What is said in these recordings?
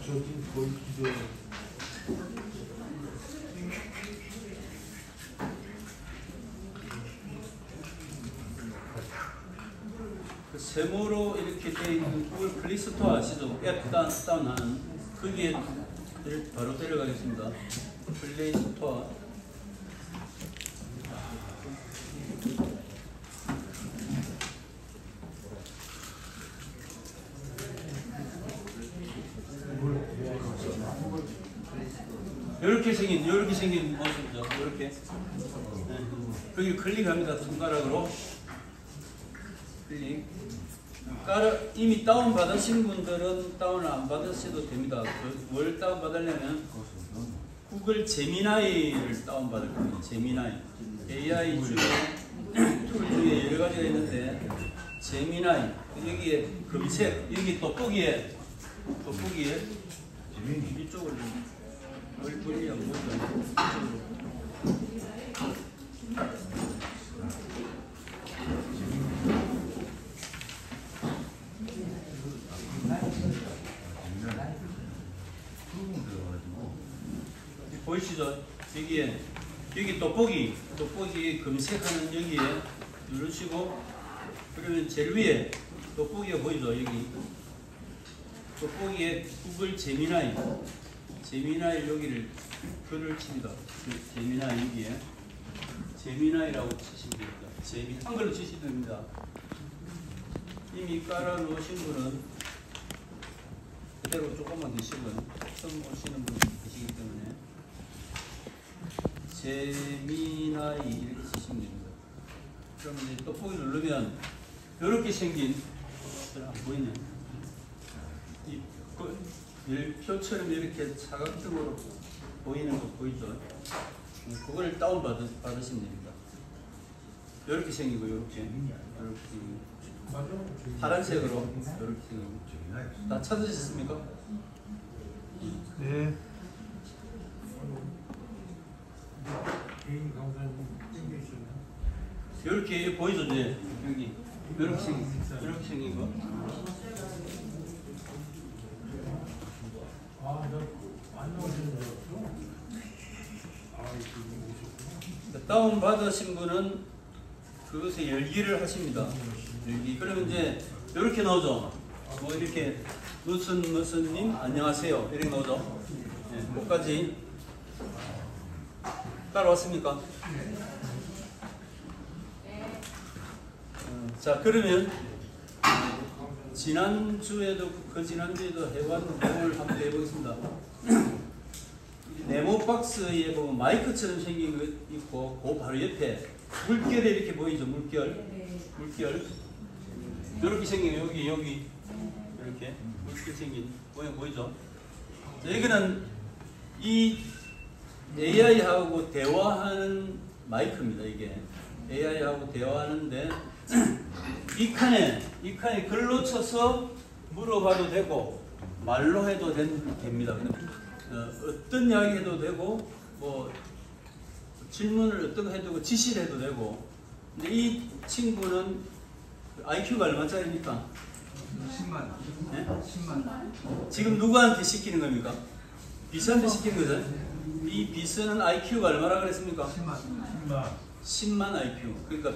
저기 보이시죠? 그 세모로 이렇게 되어 있는 구글 플레이 스토어 아시죠? 앱 다운하는 거기에 바로 데려가겠습니다. 플레이 스토어. 이렇게 생긴 모습이죠. 이렇게. 네. 거기 클릭합니다. 손가락으로 클릭. 이미 다운 받으신 분들은 다운을 안 받으셔도 됩니다. 뭘 다운 받으려면 구글 제미나이를 다운 받을 겁니다. 제미나이. AI 중에 툴 중에 여러 가지가 있는데 제미나이. 여기에 검색, 여기 돋보기에 이쪽으로 멀리 안 보이죠? 보이시죠? 여기 돋보기 검색하는 여기에 누르시고 그러면 제일 위에 돋보기가 보이죠? 여기 돋보기에 구글 제미나이 여기를 글을 칩니다. 제미나이 여기에 제미나이라고 치시면 됩니다. 한글로 치시면 됩니다. 이미 깔아 놓으신 분은 그대로 조금만 드시면 처음 오시는 분 계시기 때문에 제미나이 이렇게 치시면 됩니다. 그러면 이제 돋보기 누르면 이렇게 생긴 안 보이네. 별표처럼 이렇게 사각형으로 보이는 거 보이죠? 그걸 다운 받으시면 됩니다. 이렇게 생기고 이렇게 파란색으로 이렇게 생기고 다 찾으셨습니까? 네. 이렇게 보이죠? 이제 여기 이렇게 생긴 거. 다운 받으신 분은 그것에 열기를 하십니다. 열기. 그러면 이제 이렇게 나오죠. 뭐 이렇게 무슨 안녕하세요 이렇게 나오죠. 네, 끝까지 따라왔습니까? 자 그러면 지난주에도 해왔는 내용을 한번 해보겠습니다. 네모 박스에 보면 마이크처럼 생긴 거 있고 그 바로 옆에 물결이 이렇게 보이죠. 물결 이렇게 생긴 여기 이렇게 물결 생긴 모양 보이죠. 자, 여기는 이 AI하고 대화하는 마이크입니다. 이게 AI하고 대화하는데 이 칸에 글로 쳐서 물어봐도 되고 말로 해도 됩니다. 어떤 이야기 해도 되고 뭐 질문을 어떤 거 해도 되고 지시를 해도 되고. 근데 이 친구는 IQ가 얼마짜리입니까? 10만. 네? 10만. 지금 누구한테 시키는 겁니까? 비서한테 시키는 거죠? 이 비서는 IQ가 얼마나 그랬습니까? 10만 IQ. 그러니까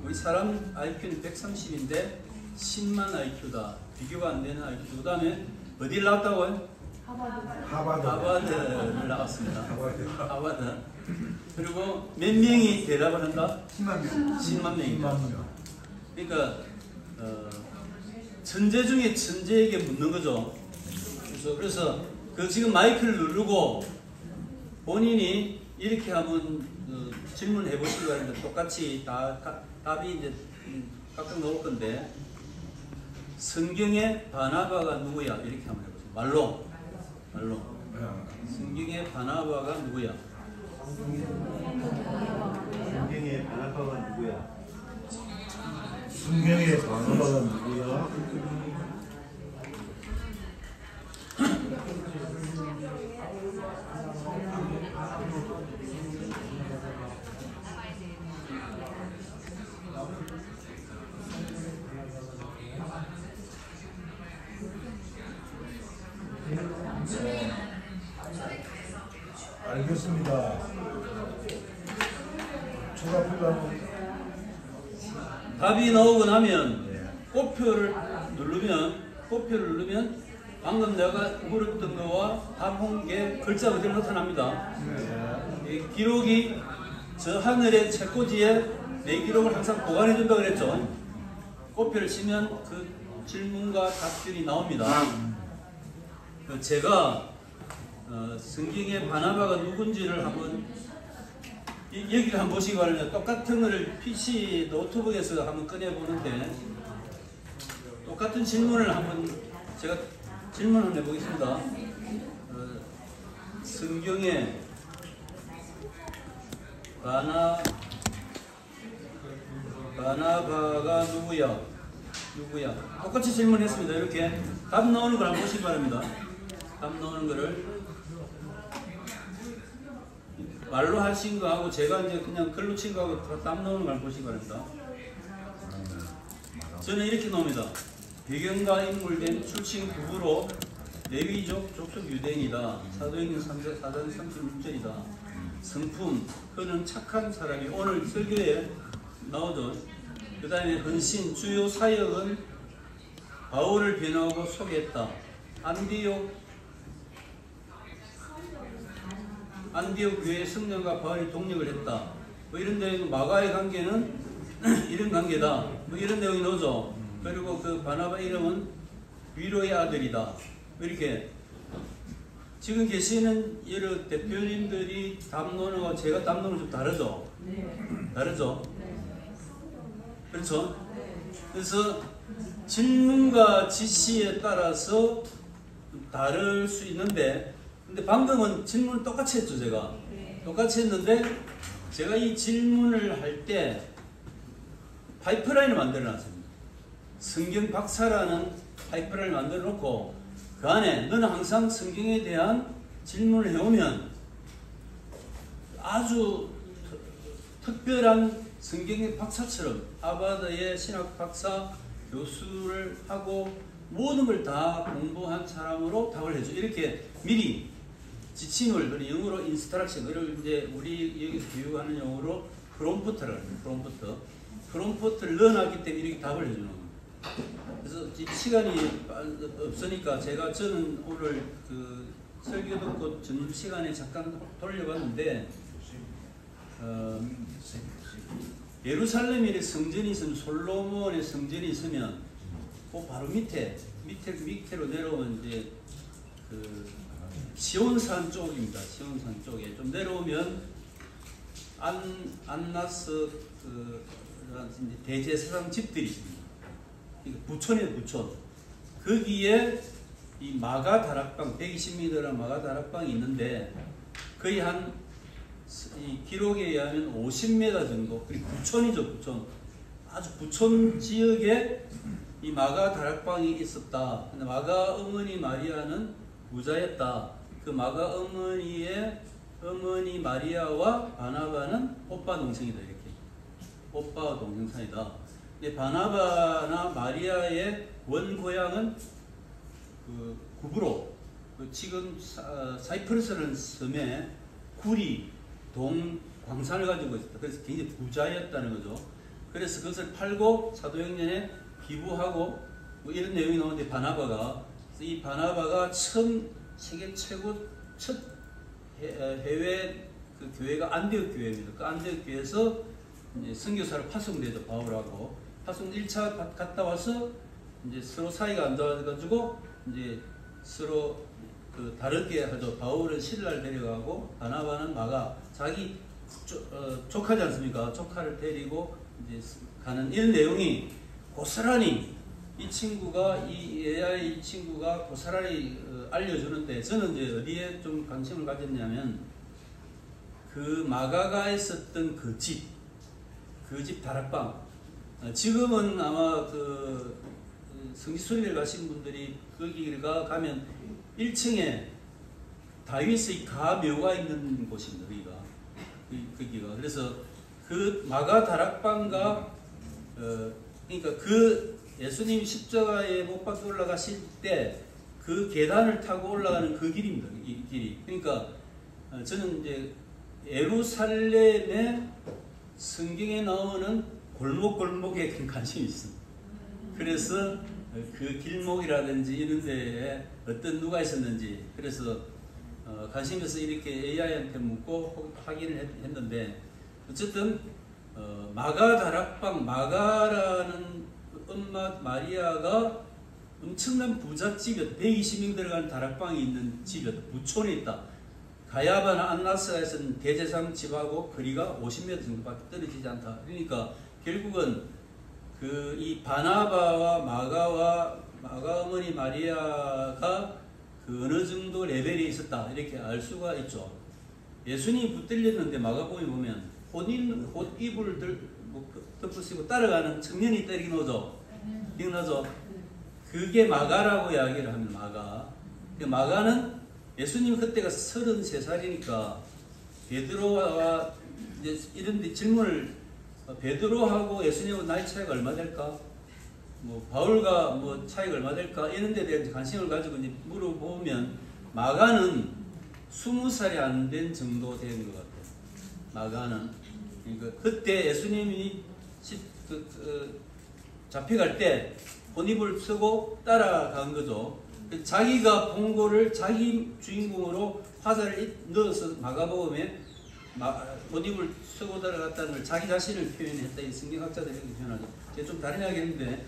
우리 사람 IQ는 130인데 10만 IQ다. 비교가 안 되는 IQ. 그 다음에 어디를 나왔다고요? 하버드를 나왔습니다. 하버드. 그리고 몇 명이 대답을 한다? 10만 명. 10만 명입니다. 그러니까 천재 중에 천재에게 묻는 거죠. 그래서 그 지금 마이크를 누르고 본인이 이렇게 하면 질문해 보시고 하는데 똑같이 답이 이제 각각 나올 건데 성경의 바나바가 누구야? 이렇게 한번 해보세요. 말로. 성경의 바나바가 누구야? 성경의 바나바가 누구야? 성경의 바나바가 누구야? 알겠습니다. 추가 필요하면 답이 나오고 나면 꽃표를 누르면 방금 내가 물었던 거와 답한 게 글자 그대로 나타납니다. 이 기록이 저 하늘의 책꽂이에 내 기록을 항상 보관해 준다고 그랬죠. 꽃표를 치면 그 질문과 답들이 나옵니다. 제가 성경의 바나바가 누군지를 한번 여기를 한번 보시기 바랍니다. 똑같은 거를 PC 노트북에서 한번 꺼내보는데 똑같은 질문을 한번 제가 질문을 해보겠습니다. 성경에 바나바가 누구야? 똑같이 질문했습니다. 이렇게 답 나오는 걸 한번 보시기 바랍니다. 답 나오는 거를 말로 하신 거하고 제가 이제 그냥 글로 친 거하고 답 나오는 걸 보시기 바랍니다. 저는 이렇게 나옵니다. 배경과 인물된 출신 부부로 레위족 족속 유대인이다. 사도행전 4장 36절이다. 성품, 그는 착한 사람이 오늘 설교에 나오던 그 다음에 헌신, 주요 사역은 바울을 변호하고 소개했다. 안디옥 교회의 성령과 바울이 동력을 했다. 뭐 이런 데 마가의 관계는 이런 관계다. 뭐 이런 내용이 나오죠. 그리고 그 바나바 이름은 위로의 아들이다. 이렇게 지금 계시는 여러 대표님들이 담론하고 제가 담론은 좀 다르죠. 다르죠. 그렇죠. 그래서 질문과 지시에 따라서 다를 수 있는데, 근데 방금은 질문을 똑같이 했죠. 제가 똑같이 했는데 제가 이 질문을 할 때 파이프라인을 만들어 놨습니다. 성경 박사라는 파이프라인을 만들어 놓고 그 안에 너는 항상 성경에 대한 질문을 해오면 아주 특별한 성경의 박사처럼 하버드의 신학 박사 교수를 하고 모든 걸 다 공부한 사람으로 답을 해줘. 이렇게 미리 지침을, 영어로 인스트럭션, 그리고 이제 우리 여기서 교육하는 용어로 프롬프트라고 해요. 프롬프트를 넣어놨기 때문에 이렇게 답을 해주는 겁니다. 그래서 시간이 없으니까 저는 오늘 그 설교 듣고 점심시간에 잠깐 돌려봤는데 예루살렘에 성전이 있으면, 솔로몬의 성전이 있으면 그 바로 밑으로 내려오면 이제 그 시온산 쪽입니다. 시온산 쪽에 좀 내려오면 안나스 그 대제사장 집들이 있습니다. 부촌이에요, 부촌. 거기에 이 마가 다락방, 120m라는 마가 다락방이 있는데 거의 이 기록에 의하면 50m 정도, 그리고 부촌이죠, 부촌. 아주 부촌 지역에 이 마가 다락방이 있었다. 근데 마가 어머니 마리아는 부자였다. 그 마가 어머니의 어머니 마리아와 바나바는 오빠 동생이다. 이렇게 오빠와 동생 사이다. 근데 바나바나 마리아의 원고향은 그 구브로, 지금 사이프러스라는 섬에 구리 광산을 가지고 있었다. 그래서 굉장히 부자였다는 거죠. 그래서 그것을 팔고 사도행전에 기부하고 뭐 이런 내용이 나오는데 이 바나바가 세계 최고 첫 해외 그 교회가 안디옥 교회입니다. 그 안디옥 교회에서 이제 선교사로 파송되죠. 바울하고 파송 1차 갔다 와서 이제 서로 사이가 안 좋아가지고 이제 서로 그 다르게 하죠. 바울은 신라를 데려가고 바나바는 마가 자기 조카지 않습니까? 조카를 데리고 이제 가는 이런 내용이 고스란히 이 친구가 고스란히 알려주는데, 저는 이제 어디에 좀 관심을 가졌냐면 그 마가가 있었던 그 집 다락방. 지금은 아마 그 성지순례를 가신 분들이 거기가 가면 1층에 다윗의 가묘가 있는 곳입니다. 거기가. 그래서 그 마가 다락방과 그러니까 그 예수님 십자가에 못 박혀 올라가실 때 그 계단을 타고 올라가는 그 길입니다. 이 길이. 그러니까 저는 이제 예루살렘의 성경에 나오는 골목골목에 관심이 있습니다. 그래서 그 길목이라든지 이런 데에 어떤 누가 있었는지 그래서 관심 있어서 이렇게 AI한테 묻고 확인을 했는데 어쨌든 마가 다락방, 마가라는 엄마 마리아가 엄청난 부잣집이었다. 120명 들어가는 다락방이 있는 집이었다. 부촌에 있다. 가야바나 안나스가 있었는 대제사장 집하고 거리가 50m 정도밖에 떨어지지 않다. 그러니까 결국은 이 바나바와 마가 어머니 마리아가 그 어느 정도 레벨이 있었다. 이렇게 알 수가 있죠. 예수님이 붙들렸는데 마가복음에 보면 옷이불을 덮으시고 따라가는 청년이 있다. 이렇게 나오죠. 기억나죠? 그게 마가라고 이야기를 합니다. 마가. 마가는 예수님 그때가 33살이니까 베드로와 이제 이런 데 질문을 베드로하고 예수님하고 나이 차이가 얼마 될까? 뭐 바울과 뭐 차이가 얼마 될까? 이런 데 대한 관심을 가지고 이제 물어보면 마가는 20살이 안 된 정도 된 것 같아요. 마가는. 그러니까 그때 예수님이 잡혀갈 때 혼입을 쓰고 따라간 거죠. 자기가 본 거를 자기 주인공으로 화살을 넣어서 마가복음에 혼입을 쓰고 따라갔다는 걸 자기 자신을 표현했다. 이 성경학자들이 이렇게 표현하죠. 제가 좀 다른 이야기 했는데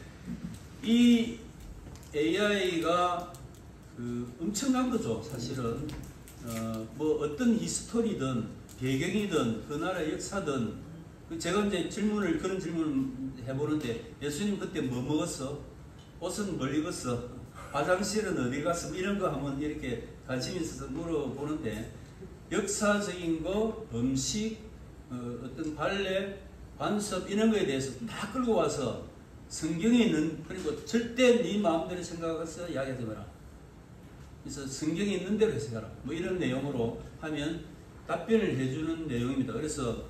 이 AI가 엄청난 거죠. 사실은 뭐 어떤 히스토리든 배경이든 그 나라의 역사든 제가 이제 그런 질문을 해보는데 예수님 그때 뭐 먹었어? 옷은 뭘 입었어? 화장실은 어디 갔어? 이런 거 한번 이렇게 관심이 있어서 물어보는데 역사적인 거, 음식, 어떤 발레, 관습 이런 거에 대해서 다 끌고 와서 성경에 있는 그리고 절대 네 마음대로 생각해서 이야기하지 마라. 그래서 성경에 있는 대로 해석하라. 뭐 이런 내용으로 하면 답변을 해주는 내용입니다. 그래서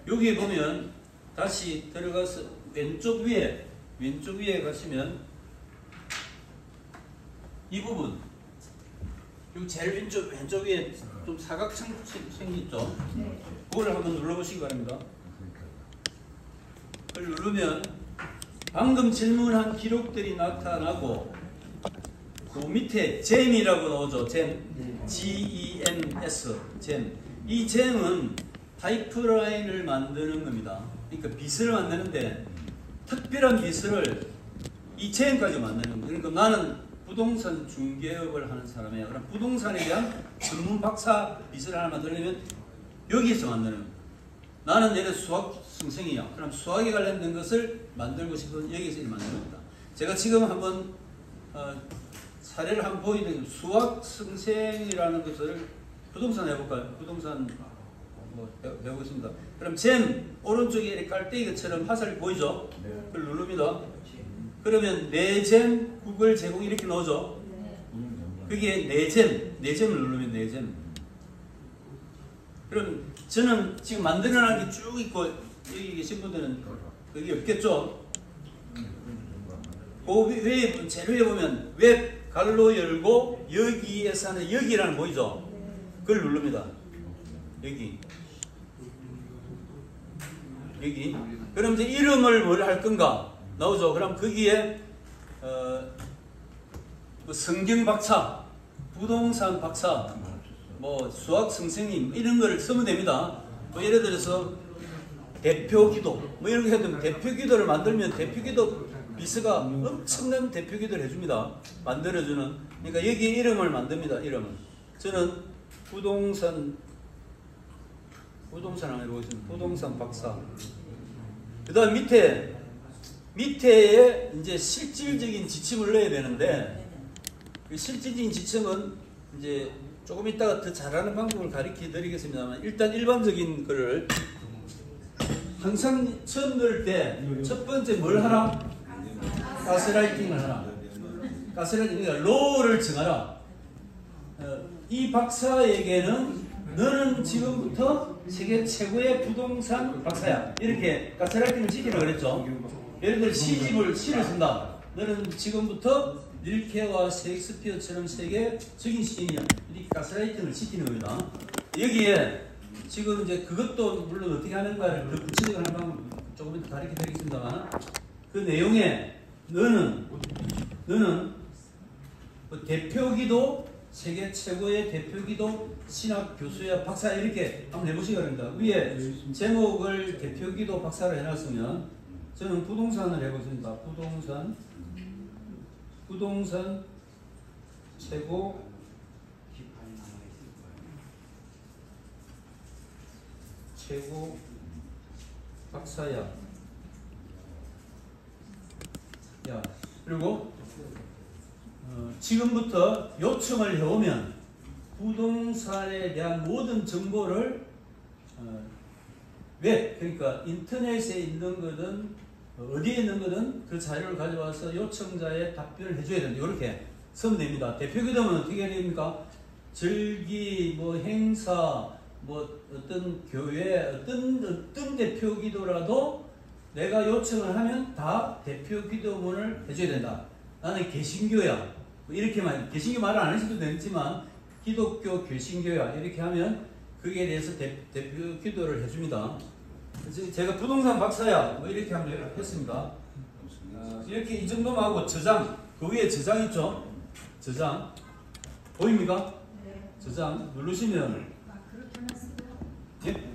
여기에 보면 다시 들어가서 왼쪽 위에 가시면 이 부분 요 제일 왼쪽 위에 좀 사각형 생기죠? 그걸 한번 눌러보시기 바랍니다. 그걸 누르면 방금 질문한 기록들이 나타나고 그 밑에 잼이라고 나오죠. 잼. GEMS. 잼. 이 잼은 파이프라인을 만드는 겁니다. 그러니까 빗을 만드는데 특별한 빗을 이 잼까지 만드는 겁니다. 그러니까 나는 부동산 중개업을 하는 사람이야. 그럼 부동산에 대한 전문 박사 빗을 하나 만들려면 여기에서 만드는 겁니다. 나는 예를 들어 수학 선생이야. 그럼 수학에 관련된 것을 만들고 싶으면 여기서 만드는 겁니다. 제가 지금 한번 사례를 한번 보여드리면 수학 선생이라는 것을 부동산 해볼까요? 부동산 배우겠습니다. 그럼 잼 오른쪽에 이렇게 깔때기처럼 화살이 보이죠? 그걸 누릅니다. 그러면 내잼 구글 제공 이렇게 나오죠? 그게 내잼을 누르면 내잼. 그럼 저는 지금 만들어놓은 게 쭉 있고 여기 계신 분들은 그게 없겠죠? 그 위에 제일 위에 보면 웹 갈로 열고 여기에서는 여기라는 보이죠? 그걸 누릅니다. 여기. 그럼 이제 이름을 뭘 할 건가? 나오죠? 그럼 거기에 뭐 성경 박사, 부동산 박사, 뭐 수학 선생님 이런 거를 쓰면 됩니다. 뭐 예를 들어서 대표 기도 뭐 이런 거 해야 되면 대표 기도를 만들면 대표 기도 비스가 엄청난 대표 기도를 해줍니다. 만들어주는. 그러니까 여기 이름을 만듭니다. 이름을. 저는 부동산 하나 해보겠습니다. 부동산 박사. 그 다음 밑에에 이제 실질적인 지침을 넣어야 되는데 그 실질적인 지침은 이제 조금 이따가 더 잘하는 방법을 가르쳐 드리겠습니다만 일단 일반적인 거를 항상 처음 넣을 때 첫 번째 뭘 하라? 가스라이팅을 하라. 가스라이팅, 그러니까 로를 정하라. 이 박사에게는 너는 지금부터 세계 최고의 부동산 박사야. 이렇게 가스라이팅을 지키라고 그랬죠. 예를 들어 시집을 시를 쓴다. 너는 지금부터 릴케와 셰익스피어처럼 세계적인 시인이야. 이렇게 가스라이팅을 시키는 겁니다. 여기에 지금 이제 그것도 물론 어떻게 하는가를 더 구체적으로 하는 방법 조금 이따 가르쳐 드리겠습니다만, 그 내용에 너는 뭐 대표기도 세계 최고의 대표기도 신학 교수야 박사 이렇게 한번 해보시기 바랍니다. 위에 제목을 대표기도 박사로 해놨으면 저는 부동산을 해보겠습니다. 부동산 최고 박사야. 야, 그리고 지금부터 요청을 해오면 부동산에 대한 모든 정보를 그러니까 인터넷에 있는 거든 어디에 있는 거든 그 자료를 가져와서 요청자의 답변을 해줘야 된다. 이렇게 쓰면 됩니다. 대표기도면 어떻게 해야 됩니까? 절기, 뭐 행사, 뭐 어떤 교회, 어떤 대표기도라도 내가 요청을 하면 다 대표기도문을 해줘야 된다. 나는 개신교야. 이렇게만, 개신교 말을 안 하셔도 되지만 기독교 개신교야. 이렇게 하면 거기에 대해서 대표 기도를 해줍니다. 제가 부동산 박사야. 뭐 이렇게 한번 했습니다. 이렇게 이 정도만 하고 저장, 그 위에 저장 있죠? 저장. 보입니까? 네. 저장 누르시면. 예?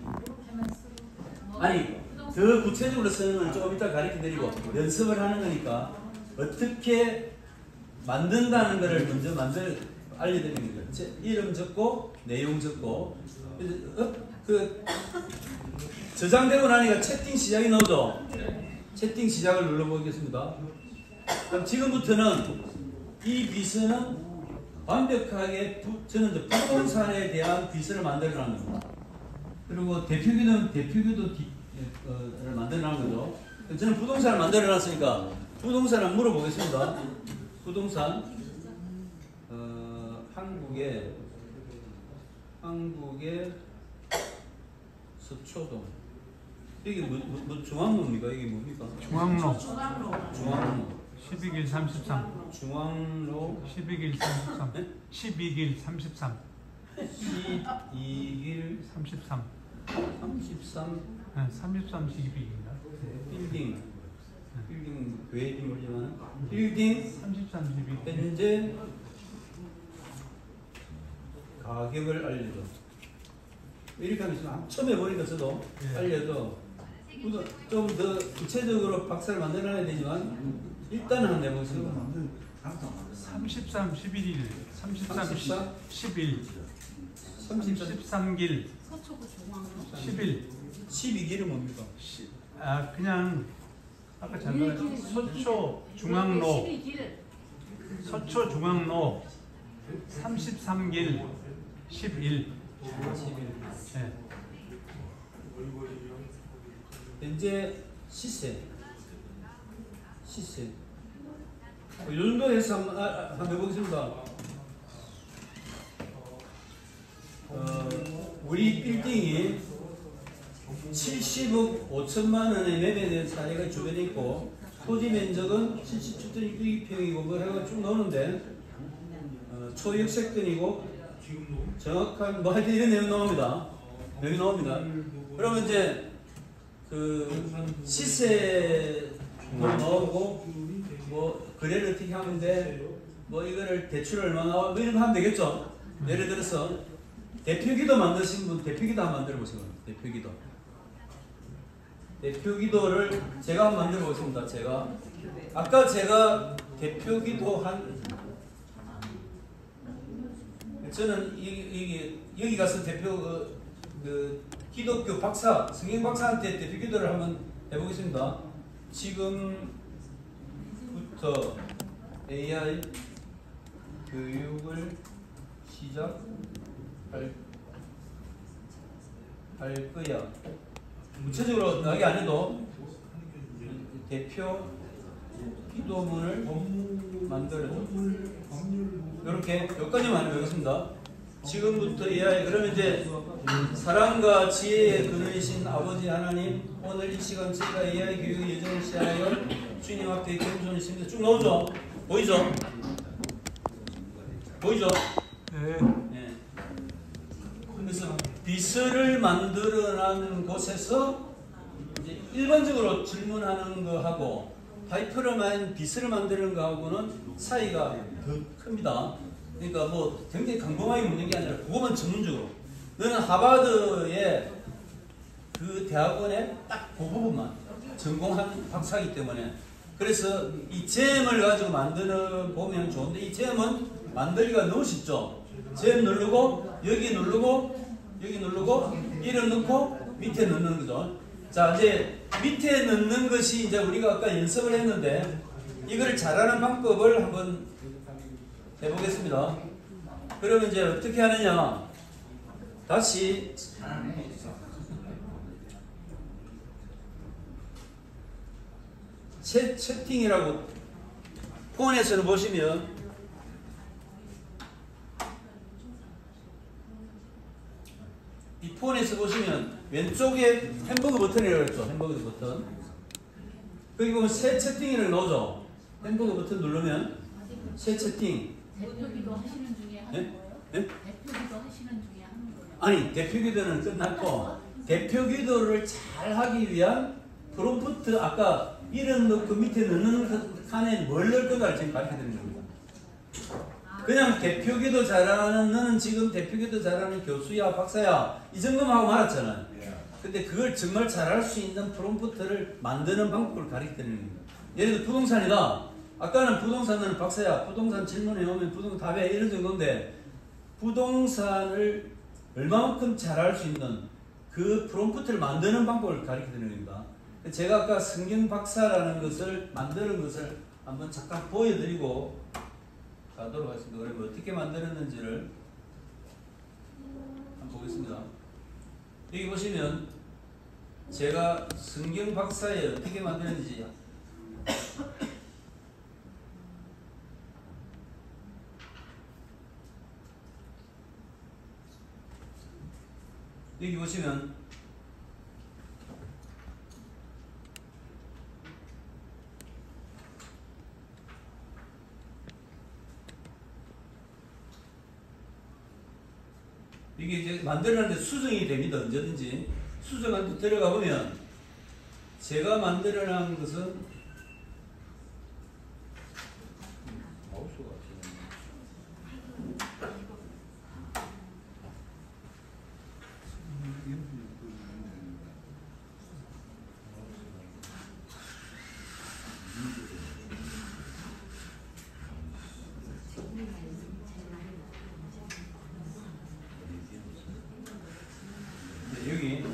아니, 더 구체적으로 쓰는 건 조금 이따 가르쳐 드리고 연습을 하는 거니까 어떻게 만든다는 것을 먼저 알려드리는 거예요. 이름 적고 내용 적고 그 저장되고 나니까 채팅 시작이 나오죠. 채팅 시작을 눌러보겠습니다. 그럼 지금부터는 이 비서는 완벽하게 저는 이제 부동산에 대한 비서를 만들어가는 겁니다. 그리고 대표기도를 만들어가는 거죠. 저는 부동산을 만들어놨으니까 부동산을 물어보겠습니다. 부동산 한국의 서초동. 이게 뭐 중앙로입니까? 이게 뭡니까? 중앙로. 12길 33. 중앙로 12길 33. 네? 12길 33. 12길 33. 33 네, 33 12길인가? 빌딩 왜 이름이지만 빌딩 33 12길. 현재 가격을 알려줘. 이렇게 하면 처음에 머리가 써도 알려줘. 좀 더 구체적으로 박사를 만들어야 되지만 일단은 한번 해보겠습니다. 33 11일. 33 11. 33길 11. 12길은 뭡니까? 그냥 아까 잠깐 서초 중앙로 33길 11. 네. 현재 시세 이 정도 해서 한번 해보겠습니다. 우리 빌딩이 70억 5천만 원에 매매된 사례가 주변에 있고 토지 면적은 77.6평이고 뭐 해가 쭉 나오는데 초역세권이고 정확한 뭐 하여튼 이런 내용 나옵니다. 여기 나옵니다. 그러면 이제 그 시세도 나오고 뭐 거래를 어떻게 하면 돼? 뭐 이거를 대출 얼마나 뭐 이런 거 하면 되겠죠? 예를 들어서 대표기도 만드신 분 대표기도 한번 만들어 보시면 대표기도를 제가 한번 만들어 보겠습니다. 아까 제가 대표기도 저는 여기 가서 그 기독교 박사 성경 박사한테 대표기도를 한번 해보겠습니다. 지금부터 AI 교육을 시작할 거야. 구체적으로 나게 안 해도 대표 기도문을 만들어줘. 이렇게 여기까지만 해보겠습니다. 지금부터 AI 그러면 이제 사랑과 지혜의 근원이신 아버지 하나님, 오늘 이 시간 저희가 AI 교육 예정을 시작하여 주님 앞에 겸손히 있습니다. 쭉 나오죠? 보이죠? 보이죠? 네. 예. 그래서 비서를 만들어낸 곳에서 이제 일반적으로 질문하는 거하고 파이프라인 비서를 만드는 거하고는 차이가 더 큽니다. 그러니까 뭐 굉장히 강범하게 묻는 게 아니라 그것만 전문적으로 너는 하버드의 그 대학원에 딱 그 부분만 전공한 박사이기 때문에 그래서 이 잼을 가지고 만드는 보면 좋은데 이 잼은 만들기가 너무 쉽죠. 잼 누르고 여기 누르고 여기 누르고 이를 넣고 밑에 넣는 거죠. 자 이제 밑에 넣는 것이 이제 우리가 아까 연습을 했는데 이걸 잘하는 방법을 한번 해보겠습니다. 그러면 이제 어떻게 하느냐 다시 채팅이라고 폰에서는 보시면 이 폰에서 보시면 왼쪽에 햄버거 버튼이라고 했죠. 햄버거 버튼. 거기 보면 새 채팅을 넣어줘. 햄버거 버튼 누르면 새 채팅. 대표기도 하시는 중에 하는 네? 거예요? 네? 대표기도 하시는 중에 하는 거예요? 아니 대표기도는 끝났고 대표기도를 잘 하기 위한 프롬프트 아까 이름 넣고 밑에 넣는 그 칸에 뭘 넣을 건가를 지금 가르쳐드리는 겁니다. 그냥 대표기도 잘하는 너는 지금 대표기도 잘하는 교수야 박사야 이 정도만 하고 말았잖아요. 근데 그걸 정말 잘할 수 있는 프롬프트를 만드는 방법을 가르쳐드리는 겁니다. 예를 들어 부동산이다. 아까는 부동산은 박사야 부동산 질문에 오면 부동산 답해 이런 정도인데 부동산을 얼마만큼 잘할 수 있는 그 프롬프트를 만드는 방법을 가르쳐드리는 겁니다. 제가 아까 성경 박사라는 것을 만드는 것을 한번 잠깐 보여드리고 가도록 하겠습니다. 그러면 어떻게 만들었는지를 한번 보겠습니다. 여기 보시면 제가 성경 박사에 어떻게 만드는지 여기 보시면 이게 이제 만들어내는데 수정이 됩니다. 언제든지 수정한테 들어가 보면 제가 만들어낸 것은 마우스가 여기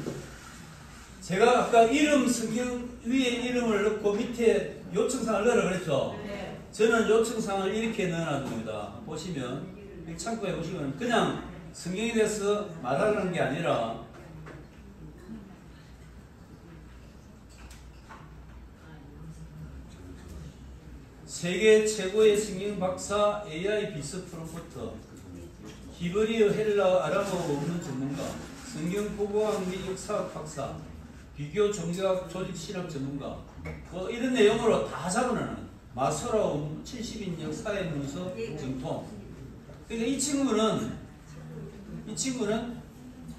제가 아까 이름 성경 위에 이름을 넣고 밑에 요청사항을 넣으라 그랬죠. 저는 요청사항을 이렇게 넣어놨습니다. 보시면 이 창고에 보시면 그냥 성경에 대해서 말하는 게 아니라 세계 최고의 성경 박사 AI 비스 프롬프트 히브리어 헬라 아람어 없는 전문가 성경 보고학 및 역사학 박사, 비교 종교학 조직 신학 전문가, 뭐 이런 내용으로 다 잡아내는 마서라움 70인역 사회 문서 정통. 그러니까 이 친구는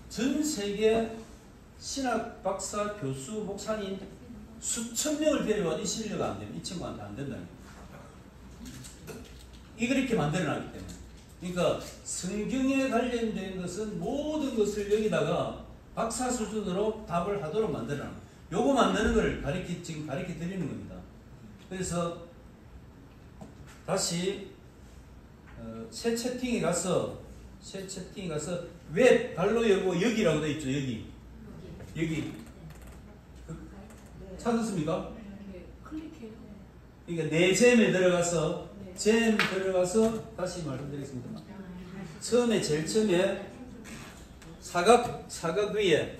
전 세계 신학 박사, 교수, 목사님 수천 명을 데려와도 이 실력 안 되면 이 친구한테 안 된다는 거예요. 이걸 이렇게 만들어놨기 때문에. 그러니까 성경에 관련된 것은 모든 것을 여기다가 박사 수준으로 답을 하도록 만들어놔. 요거 만드는 걸 지금 가르쳐 드리는 겁니다. 그래서 다시 새 채팅에 가서 웹 발로 열고 여기라고 되어 있죠. 여기 찾았습니까? 클릭해요. 그러니까 내 잼에 들어가서 잼 들어가서 다시 말씀드리겠습니다. 처음에 제일 처음에 사각 위에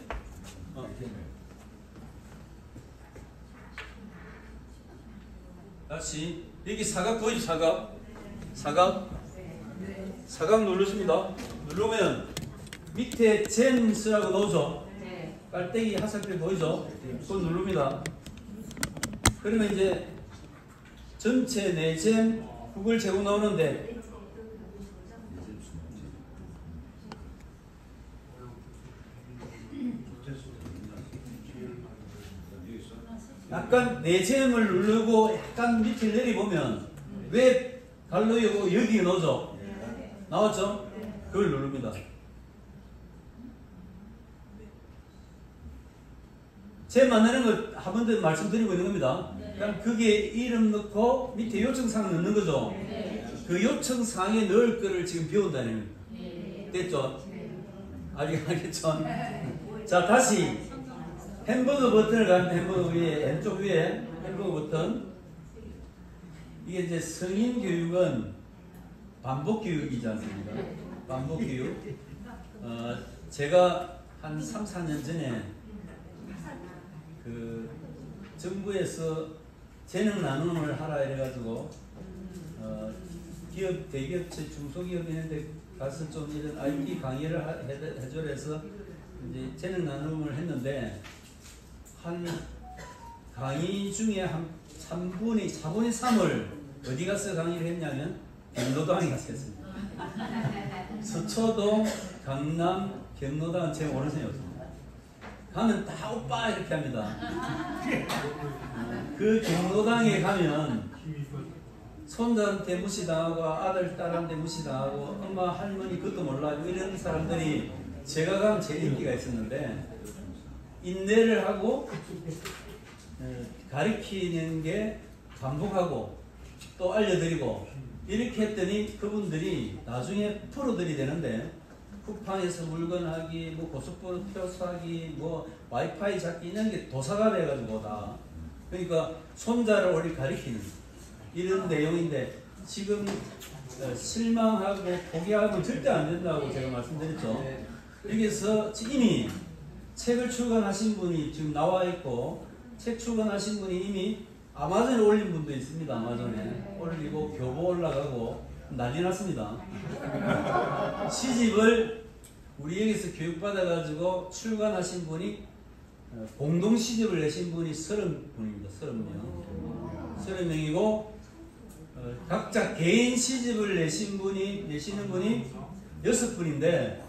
다시 여기 사각 보이죠? 사각 누르십니다. 누르면 밑에 잼스라고 넣어줘. 깔때기 하살표 보이죠? 그거 누릅니다. 그러면 이제 전체 내 잼 국을 재고 나오는데 약간 내잼을 누르고 약간 밑을 내려보면 왜 갈로이고 여기 넣어줘? 나왔죠? 그걸 누릅니다. 잼 만드는 거 한 번 더 말씀드리고 있는 겁니다. 그럼 그게 이름 넣고 밑에 요청사항 넣는 거죠. 그 요청사항에 넣을 거를 지금 배운다는 거예요. 됐죠? 알겠죠? 자, 다시 햄버거 버튼을 가면 햄버거 위에 왼쪽 위에 햄버거 버튼. 이게 이제 성인 교육은 반복 교육이지 않습니까? 반복 교육. 제가 한 3, 4년 전에 그 정부에서 재능 나눔을 하라 이래가지고 기업, 대기업체, 중소기업 있는데 가서 좀 이런 IT 강의를 해줘라 해서 이제 재능 나눔을 했는데 한 강의 중에 한 4분의 3을 어디 가서 강의를 했냐면 경로당에 가서 했습니다. 서초동, 강남, 경로당은 제 오른손이 없습니다. 가면 다 오빠 이렇게 합니다. 그 경로당에 가면 손자한테 무시당하고 아들, 딸한테 무시당하고 엄마, 할머니 그것도 몰라요. 이런 사람들이 제가 가면 제일 인기가 있었는데 인내를 하고 가르치는 게 반복하고 또 알려드리고 이렇게 했더니 그분들이 나중에 프로들이 되는데 쿠팡에서 물건하기, 뭐 고속도로 표수하기, 뭐 와이파이 잡기 이런 게 도사가 돼가지고 다 그러니까 손자를 오래 가르치는 이런 내용인데 지금 실망하고 포기하면 절대 안 된다고 제가 말씀드렸죠. 여기서 이미 책을 출간하신 분이 지금 나와 있고 책 출간하신 분이 이미 아마존에 올린 분도 있습니다. 아마존에 올리고 교보 올라가고 난리 났습니다. 시집을 우리 여기서 교육받아가지고 출간하신 분이 공동 시집을 내신 분이 30분입니다. 30명. 30명이고 각자 개인 시집을 내시는 분이 6분인데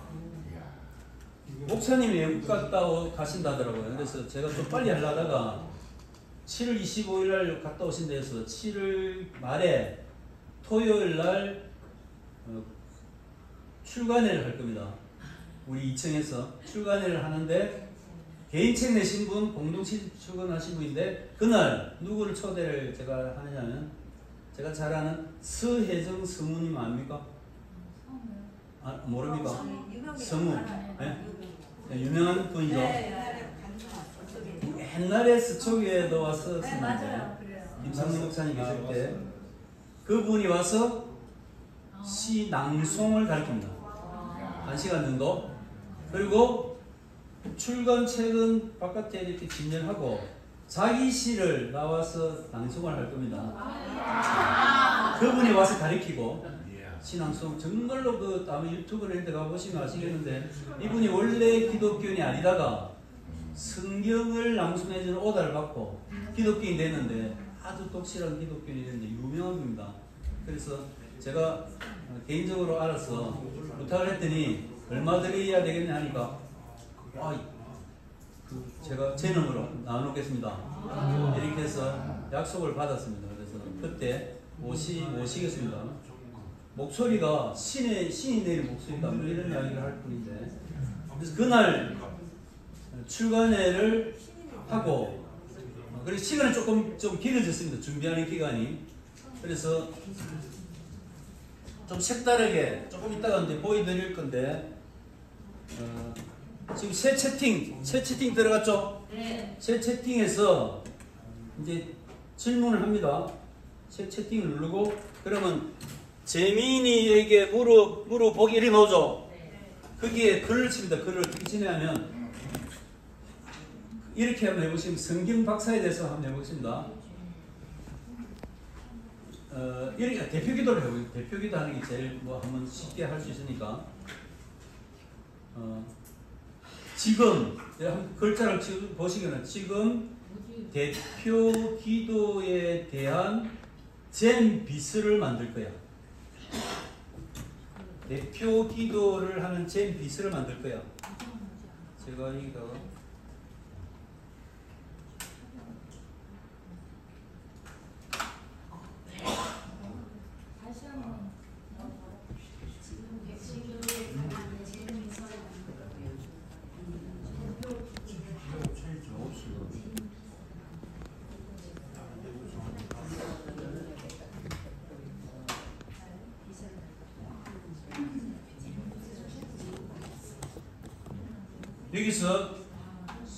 목사님이 외국 갔다 가신다더라고요. 그래서 제가 좀 빨리 하려다가 7월 25일 날 갔다 오신 데서 7월 말에 토요일 날 출간회를 할 겁니다. 우리 2층에서 출간회를 하는데 개인 책 내신 분, 공동시집 출간하신 분인데 그날 누구를 초대를 제가 하느냐면 제가 잘 아는 서혜정 성우님 아닙니까? 아, 모릅니까? 성우. 네? 네, 유명한 분이죠. 옛날에 서초교회도 왔었는데 임상민 목사님 계실 때 그분이 와서 시 낭송을 가르칩니다. 1시간 정도. 그리고 출간책은 바깥에 이렇게 진열하고 자기 시를 나와서 낭송을 할 겁니다. 그분이 와서 가르치고 신앙송 정말로 그 아마 유튜브를 했는데 가보시면 아시겠는데 이분이 원래 기독교인이 아니다가 성경을 낭송해주는 오다를 받고 기독교인이 됐는데 아주 독실한 기독교인이 됐는데 유명한 분입니다. 그래서 제가 개인적으로 알아서 부탁을 했더니 얼마 드려야 되겠냐 하니까 제가 재능으로 나눠놓겠습니다. 이렇게 해서 약속을 받았습니다. 그래서 그때 모시겠습니다. 목소리가 신이 내린 목소리다 뭐 이런 이야기를 할 뿐인데 그래서 그날 출간회를 하고 그리고 시간이 좀 길어졌습니다. 준비하는 기간이. 그래서 좀 색다르게 조금 이따가 이제 보여드릴 건데 지금 새 채팅 들어갔죠? 네. 새 채팅에서 이제 질문을 합니다. 새 채팅을 누르고 그러면 재민이에게 물어보기 이렇게 나오죠? 거기에 글을 칩니다. 글을 어떻게 치냐면 이렇게 한번 해보시면 성경 박사에 대해서 한번 해보겠습니다. 이렇게 대표 기도를 해보세요. 대표 기도 하는 게 제일 뭐 한번 쉽게 할 수 있으니까. 지금 한번 글자를 보시면 지금 대표 기도에 대한 잼 비스를 만들 거야. 대표 기도를 하는 잼 비스를 만들 거야. 제가 여기다가 여기서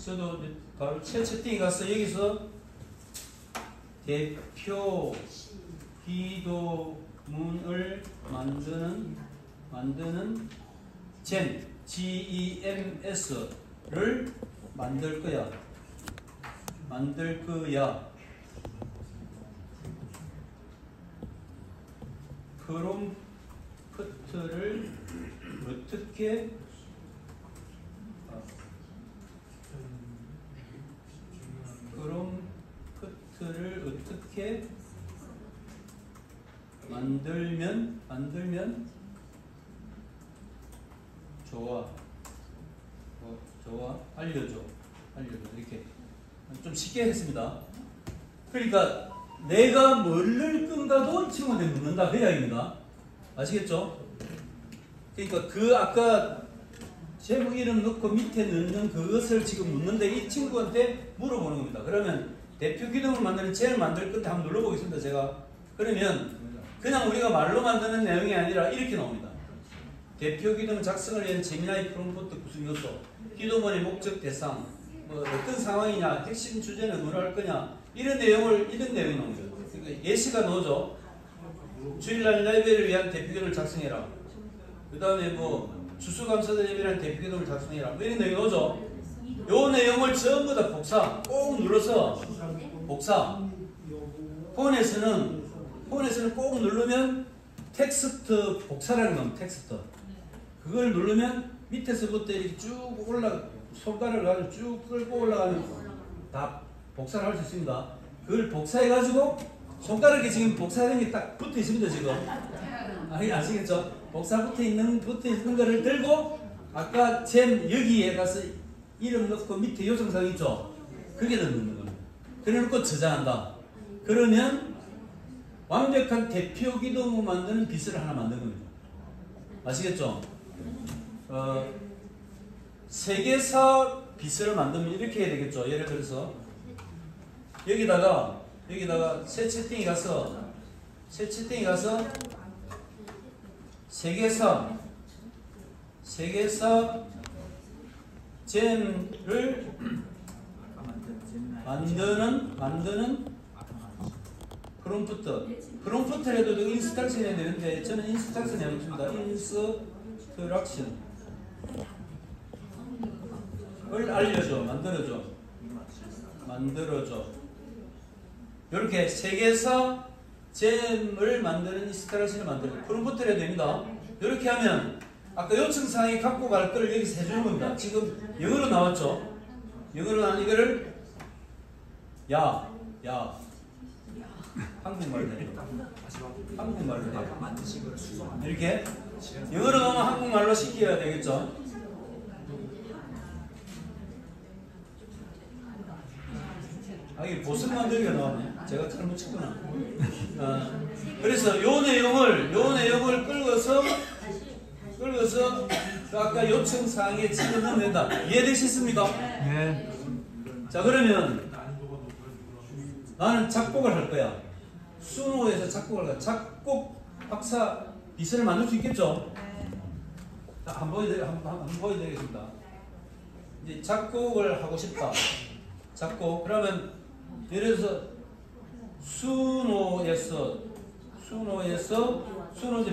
저도 이제 바로 채팅에 가서 여기서 대표 기도문을 만드는 GEMS를 만들 거야. 프롬프트를 어떻게 만들면 좋아. 알려줘. 이렇게 좀 쉽게 했습니다. 그러니까 내가 뭐를 끈가도 친구한테 묻는다 그 이야기입니다. 아시겠죠? 그러니까 그 아까 제목 이름 넣고 밑에 넣는 그것을 지금 묻는데 이 친구한테 물어보는 겁니다. 그러면 대표 기둥을 만드는 젤 만들 건데 한번 눌러보겠습니다. 제가 그러면 그냥 우리가 말로 만드는 내용이 아니라 이렇게 나옵니다. 대표 기둥 작성을 위한 재미나이 프롬프트 구성 요소, 기도문의 목적 대상, 뭐 어떤 상황이냐, 핵심 주제는 뭐로 할 거냐, 이런 내용이 나옵니다. 그러니까 예시가 나오죠. 주일날 예배를 위한 대표 기도를 작성해라. 그 다음에 뭐 주수감사절 예배를 위한 대표 기도를 작성해라. 뭐 이런 내용이 나오죠. 요 내용을 전부 다 복사, 꼭 눌러서 복사. 폰에서는 꼭 누르면 텍스트 복사라는 겁니다. 텍스트. 그걸 누르면 밑에서부터 이렇게 쭉 손가락을 가지고 쭉 끌고 올라가면 다 복사를 할 수 있습니다. 그걸 복사해가지고 손가락에 지금 복사된 게 딱 붙어 있습니다. 지금. 아시겠죠? 붙어 있는 거를 들고 아까 여기에 가서 이름 넣고 밑에 요청사항 있죠? 그게 넣는 겁니다. 그래놓고 저장한다. 그러면 완벽한 대표 기도문 만드는 비스를 하나 만든 겁니다. 아시겠죠? 세계사 비스를 만들면 이렇게 해야 되겠죠. 예를 들어서 여기다가 새 채팅에 가서 세계사 잼을 만드는 프롬프트를 해도 인스트럭션 해야 되는데 저는 인스트럭션 해보겠습니다. 인스트럭션을 알려줘, 만들어줘. 이렇게 세계사 잼을 만드는 인스트럭션을 만들어줘. 프롬프트를 해도 됩니다. 이렇게 하면 아까 요청사항이 갖고 갈 거를 여기서 해주는 겁니다. 지금 영어로 나왔죠? 영어로 나온 이거를 야 한국말로 해. 이렇게 영어로 나오면 한국말로 시켜야 되겠죠? 이게 보석 만들기가 나왔네. 제가 잘못 쳤구나. 그래서 요 내용을 끌어서 아까 요청사항에 집어넣으면 된다. 이해되셨습니까? 네. 자, 그러면 나는 작곡을 할 거야. 수노에서 작곡을 할 거야. 작곡 박사 비서를 만들 수 있겠죠? 자, 한번 보여드리겠습니다. 이제 작곡을 하고 싶다. 그러면 예를 들어서 수노 이제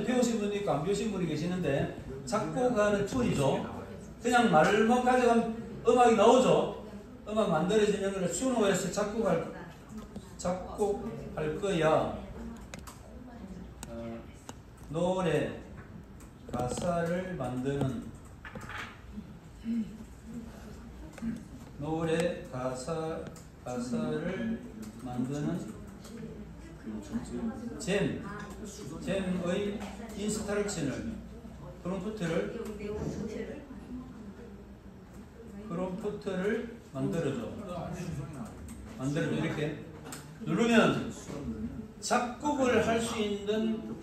배우신 분이 있고 안 배우신 분이 계시는데 작곡하는 툴이죠. 그냥 말만 가져가면 음악이 나오죠. 음악 만들어지는 걸 수노에서 작곡할 거야. 노래 가사를 만드는 잼의 인스트럭션을 프롬프트를 만들어줘. 이렇게 누르면 작곡을 할 수 있는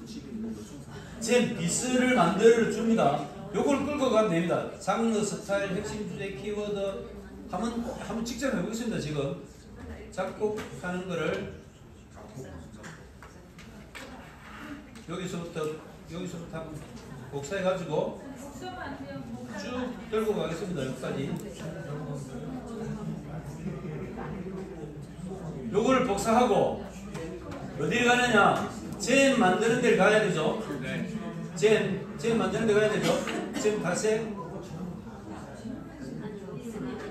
잼 비스를 만들어 줍니다. 요걸 끌고 가면 됩니다. 장르, 스타일, 핵심 주제, 키워드 한번 직접 해보겠습니다. 지금 작곡하는 거를 여기서부터 여기서부터 한번 복사해가지고 쭉 들고 가겠습니다. 여기까지. 요거를 복사하고 어디에 가느냐? 잼 만드는 데를 가야 되죠. 잼 만드는 데 가야 되죠. 잼 갈색.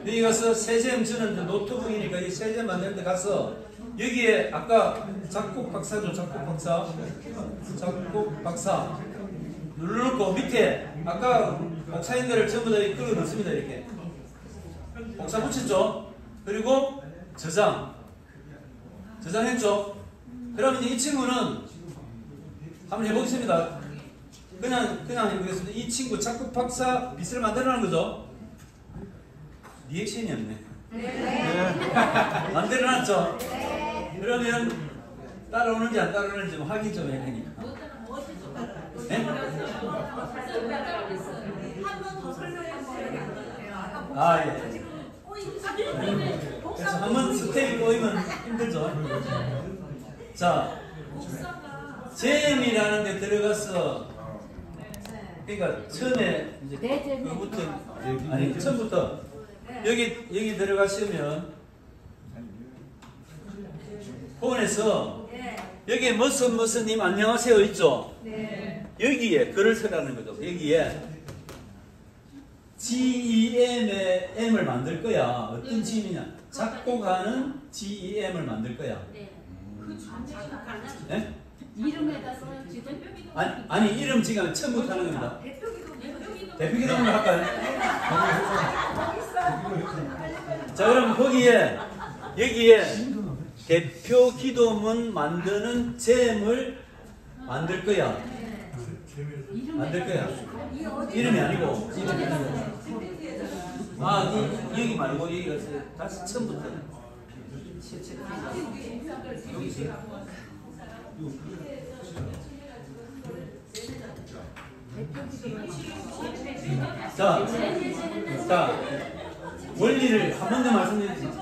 여기 가서 세잼 저는 노트북이니까 이 세잼 만드는 데 가서 여기에 아까 작곡 박사죠. 작곡 박사 눌러놓고 밑에 아까 복사인 데를 전부 다 끌어 넣습니다. 이렇게 복사 붙였죠. 그리고 저장했죠. 그러면 이 친구는 한번 해보겠습니다. 그냥 해보겠습니다. 이 친구 작곡 박사 빛을 만들어내는 거죠. 리액션이 없네. 만들어놨죠. 그러면 따라오는지 안 따라오는지 좀 확인 좀 해야 되니까. 네? 한번더 설명해 보세요. 아 예. 그래서 한번 스텝이 꼬이면 힘들죠. 자, 잼이라는 데 들어가서 그러니까 처음에 이제 그부터 아니 처음부터 여기 들어가시면 폰에서 여기에 무슨 안녕하세요 있죠. 여기에 글을 쓰라는 거죠. 여기에 GEM의 M을 만들 거야. 어떤 GEM이냐? 작곡하는 GEM을 만들 거야. 네? 이름에다 써야지. 아니 이름 지금 처음부터 하는 겁니다. 대표기도문을 할까요? 자 그럼 여기에 대표기도문 만드는 잼을 만들 거야. 이름이 아니고 여기 말고 여기가 다시 처음부터 여기서 자 원리를 한 번 더 말씀드리겠습니다.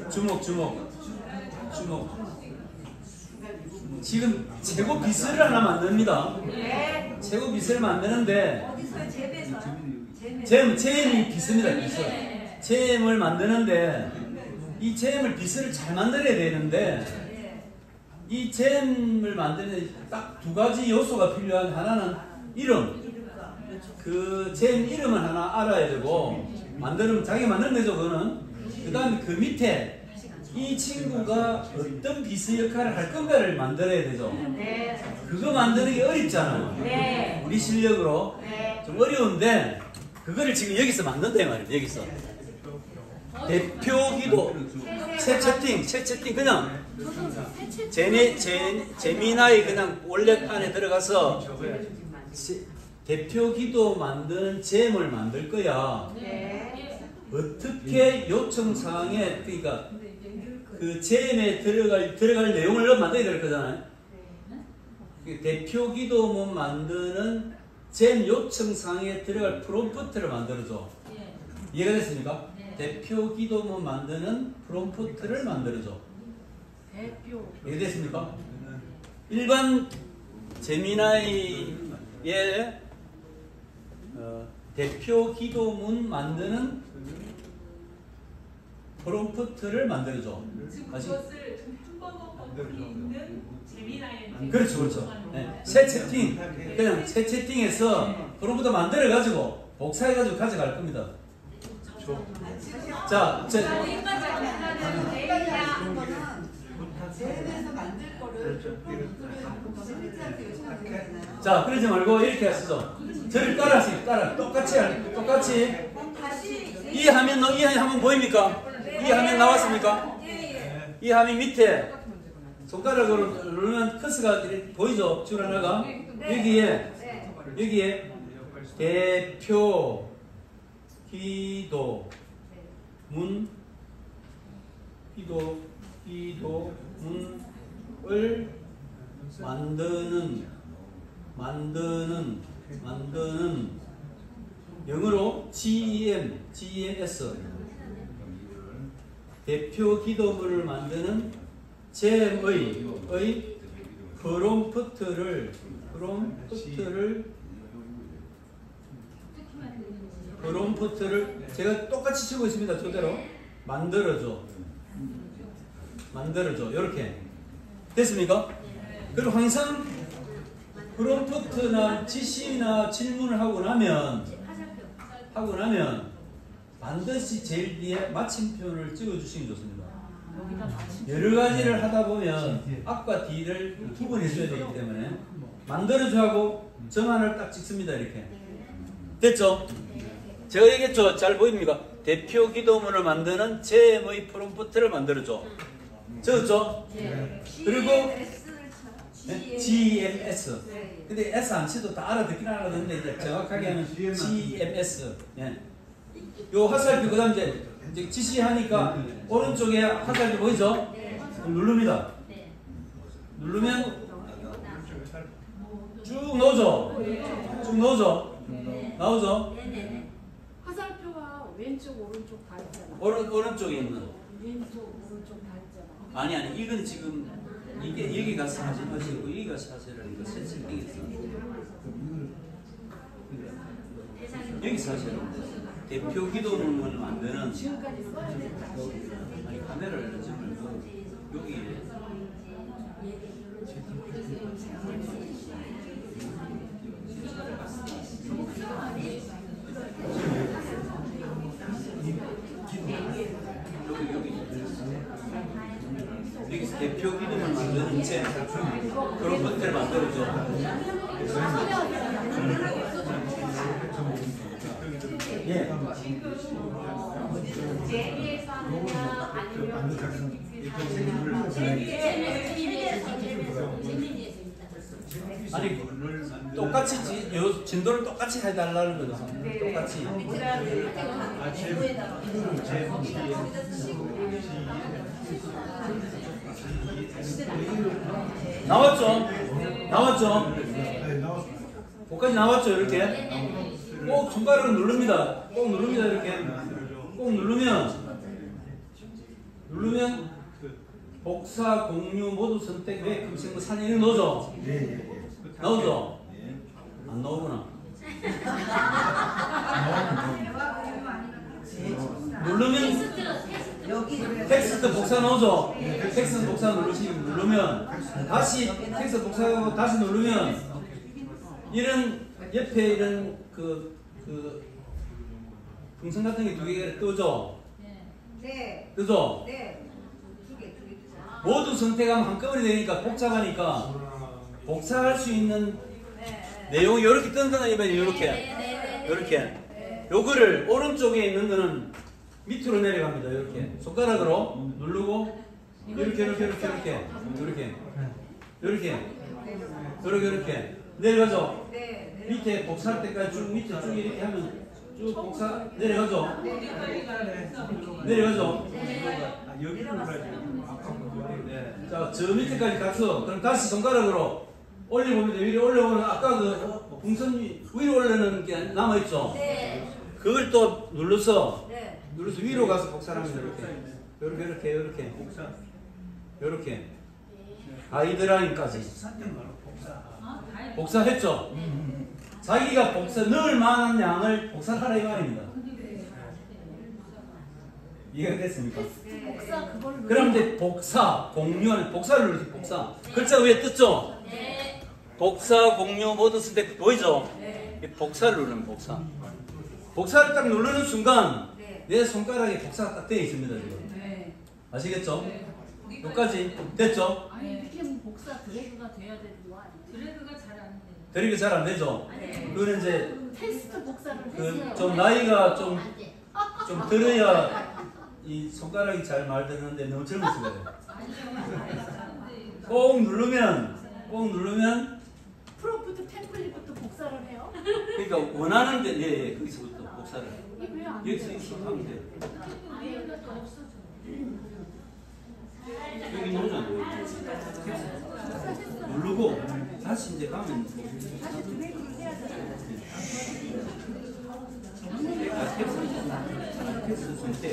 주목. 지금 최고 비스를 하나 만듭니다. 최고 비스를 만드는데 잼이 비스입니다. 비스. 잼을 만드는데 이 잼을 비스를 잘 만들어야 되는데 이 잼을 만드는 딱 두 가지 요소가 필요한 하나는 이름. 그 잼 이름을 하나 알아야 되고 만드는 자기 만드는 데죠. 그거는 그 다음에 그 밑에 이 친구가 어떤 비스 역할을 할 건가를 만들어야 되죠. 그거 만드는 게 어렵잖아요. 우리 실력으로 좀 어려운데 그거를 지금 여기서 만든다 말이에요. 여기서 대표기도 채팅 그냥 제미나이 그냥 원래 안에 들어가서 대표기도 만드는 잼을 만들 거야. 어떻게 요청사항에 그러니까 그 잼에 들어갈 내용을 만들어야 될 거잖아요. 대표기도문 만드는 잼 요청사항에 들어갈 프롬프트를 만들어줘. 이해가 됐습니까? 대표기도문 만드는 프롬프트를 만들어줘. 이해됐습니까? 일반 제미나이의 대표기도문 만드는 프롬프트를 만들어줘. 그것을 햄버거 버튼이 있는 재미나의 그렇죠. 네. 새 채팅 그냥 새 채팅에서 프롬프트 만들어가지고 복사해가지고 가져갈 겁니다. 자, 자, 그러지 말고 이렇게 하시죠. 저를 따라 똑같이 이 화면 보입니까? 이 화면 나왔습니까? 이 화면 밑에 손가락으로 누르면 커서가 보이죠? 줄 하나가 여기에 대표 기도문을 만드는 영어로 GEMS 대표 기도문을 만드는 잼의 프롬프트를 제가 똑같이 치고 있습니다. 저대로 만들어줘. 이렇게 됐습니까? 그리고 항상 프롬프트나 지시나 질문을 하고 나면 반드시 제일 뒤에 마침표를 찍어주시면 좋습니다. 여러 가지를 하다 보면 앞과 뒤를 구분해줘야 되기 때문에 만들어줘하고 정안을 딱 찍습니다. 이렇게 됐죠? 제가 얘기했죠? 잘 보입니까? 대표 기도문을 만드는 제M의 프롬프트를 만들어줘. 적었죠? 그리고 GMS. 근데 S 안 치도 다 알아듣긴 알아듣는데 이제 정확하게 하면 GMS. 예. 요 화살표 그다음 이제 지시하니까 오른쪽에 화살표 보이죠? 누릅니다. 누르면 쭉 넣어줘. 나오죠? 화살표가 왼쪽 오른쪽 다 있잖아. 오른쪽에 있는. 왼쪽 오른쪽 다 있잖아. 아니 이건 지금 이게 여기가 사실 하시고 여기가 사실은 세팅했어. 여기 사실은 대표 기도문을 만드는 지금까지 써야 된다. 아니 카메라를 넣지 말고 여기 여기서 대표 기도문을 만드는 제 그런 것들을 만들어줘. 예. 제비에서 하느냐 아니면 아니 똑같이 요 진도를 똑같이 해달라는 거죠. 똑같이. 나왔죠? 거기까지 나왔죠? 이렇게. 꼭 손가락을 누릅니다. 꼭 누릅니다. 이렇게. 꼭 누르면 복사, 공유 모두 선택, 왜 금생고 사진 이런 거 넣어줘? 나오죠? 안 나오구나. 누르면 텍스트 복사 나오죠? 텍스트 복사 누르면 다시 텍스트 복사하고 다시 누르면 이런 옆에 이런 그 풍선 같은 게 두 개가 뜨죠? 네. 뜨죠? 네. 두 개. 모두 선택하면 한꺼번에 되니까 복잡하니까 복사할 수 있는 내용이 이렇게 뜬다는 얘기면 이렇게 요거를 오른쪽에 있는 거는 밑으로 내려갑니다. 이렇게 손가락으로 누르고 이렇게 내려가죠. 밑에 복사할 때까지 쭉 밑에 쭉 이렇게 하면 쭉 복사 내려가죠. 자, 저 밑에까지 갔어. 그럼 다시 손가락으로 올려보면 위로 올려보면 아까 그 풍선 위로 올리는 게 남아있죠? 그걸 또 눌러서 위로 가서 복사를 하면 이렇게 가이드라인까지 복사했죠? 자기가 넣을 만한 양을 복사하라 이 말입니다. 이해가 됐습니까? 복사 그걸 그럼 이제 복사, 공유하는 복사를 누르세요. 복사. 글자가 위에 떴죠? 복사, 공유 모두 선택 보이죠? 복사를 누르는 복사. 복사를 딱 누르는 순간 내 손가락에 복사가 딱 되어 있습니다. 지금. 아시겠죠? 여기까지 됐죠? 아니 이렇게 복사 드래그가 돼야 되는 거 아니에요? 드래그가 잘 안 돼. 드래그 잘 안 되죠? 그거는 이제 테스트 복사를 했어요. 좀 나이가 좀 들어야 이 손가락이 잘 말되는데 너무 젊었을 거예요. 꼭 누르면 프롬프트 템플릿부터 복사를 해요? 그러니까 원하는데 거기서부터 복사를 이게 왜안 여기서 돼요? 이렇게 하면 돼요. 아이가 또 없어져. 여기 누르잖아요. 누르고 다시 이제 가면 다시 드래그를 해야 되잖아요. 텍스트 선택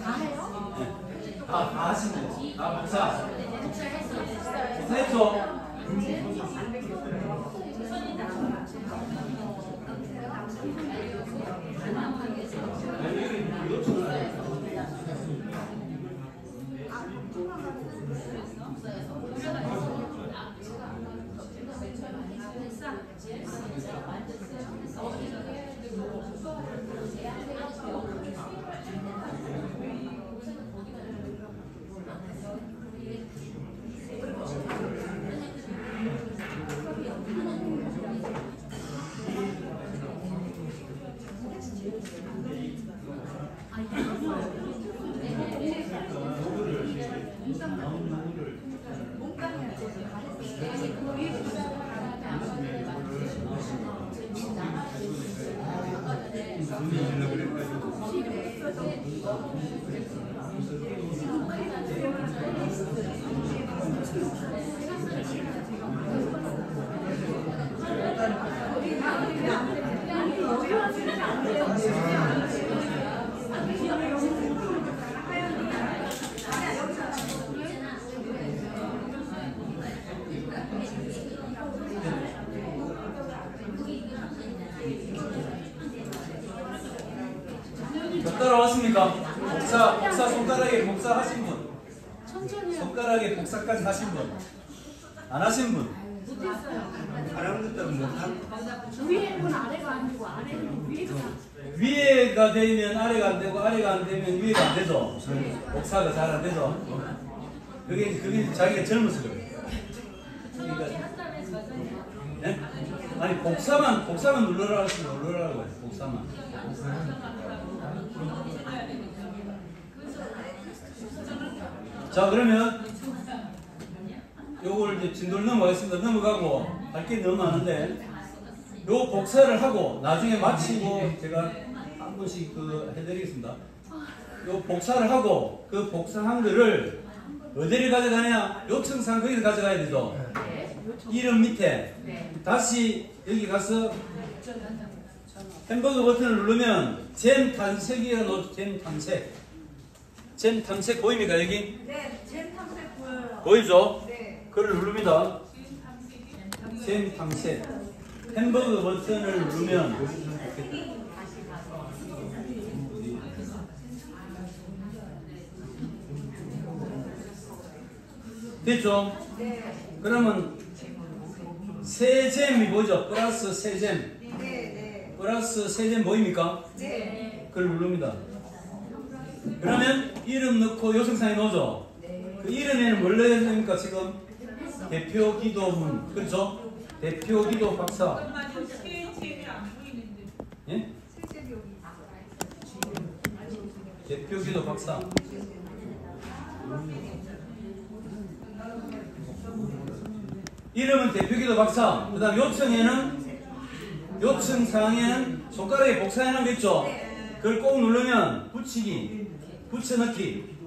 다 해요? 다 다 하신 거예요. 다 복사. 복사했죠? 몇 따라왔습니까? 복사 손가락에 복사하신 분. 손가락에 복사까지 하신 분. 안 하신 분. 사람들 때문에 못한 위에는 아래가 아니고 아래는 위에가. 위에가 되면 아래가 안 되고 아래가 안 되면 위에가 안 되죠. 복사가 잘 안 되죠. 그게 자기가 젊어서 그래요. 그러니까, 네? 아니 복사만 눌러라 하시면 눌러라고 해요. 복사만. 자 그러면 요걸 이제 진도를 넘어가겠습니다. 넘어가고 할 게 너무 많은데 요 복사를 하고 나중에 마치고 제가 한 분씩 해드리겠습니다. 요 복사를 하고 그 복사한 거를 어디를 가져가냐? 요청사항 거기를 가져가야 되죠. 이름 밑에 다시 여기 가서 햄버거 버튼을 누르면 잼 탐색이가 나오죠. 잼 탐색 보입니까 여기? 네, 잼 탐색 보여요. 보이죠? 네. 그걸 누릅니다. 잼 탐색 햄버거 버튼을 누르면 됐죠? 네. 그러면 세 잼이 보이죠? 플러스 세 잼. 네, 네. 플러스 세 잼 보입니까? 네. 그걸 누릅니다. 그러면 이름 넣고 요청사항이 나오죠? 그 이름에는 뭘 넣어야 됩니까 지금? 대표 기도문. 그렇죠? 대표 기도 박사. 잠깐만요. 잼이 안 보이는데. 예? 실제 여기 있어요. 대표 기도 박사. 이름은 대표 기도 박사. 그 다음 요청사항에는 손가락에 복사해 놓은 거 있죠? 그걸 꼭 누르면 붙이기, 붙여넣기.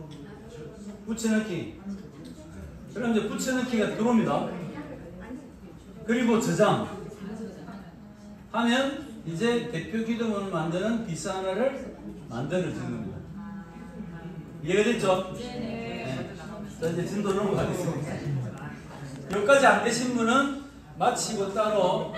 그럼 이제 붙여넣기가 들어옵니다. 그리고 저장 하면 이제 대표 기도문을 만드는 비스 하나를 만들어주는 겁니다. 이해가 됐죠? 네. 자 이제 진도 넘어가겠습니다. 여기까지 안 되신 분은 마치고 따로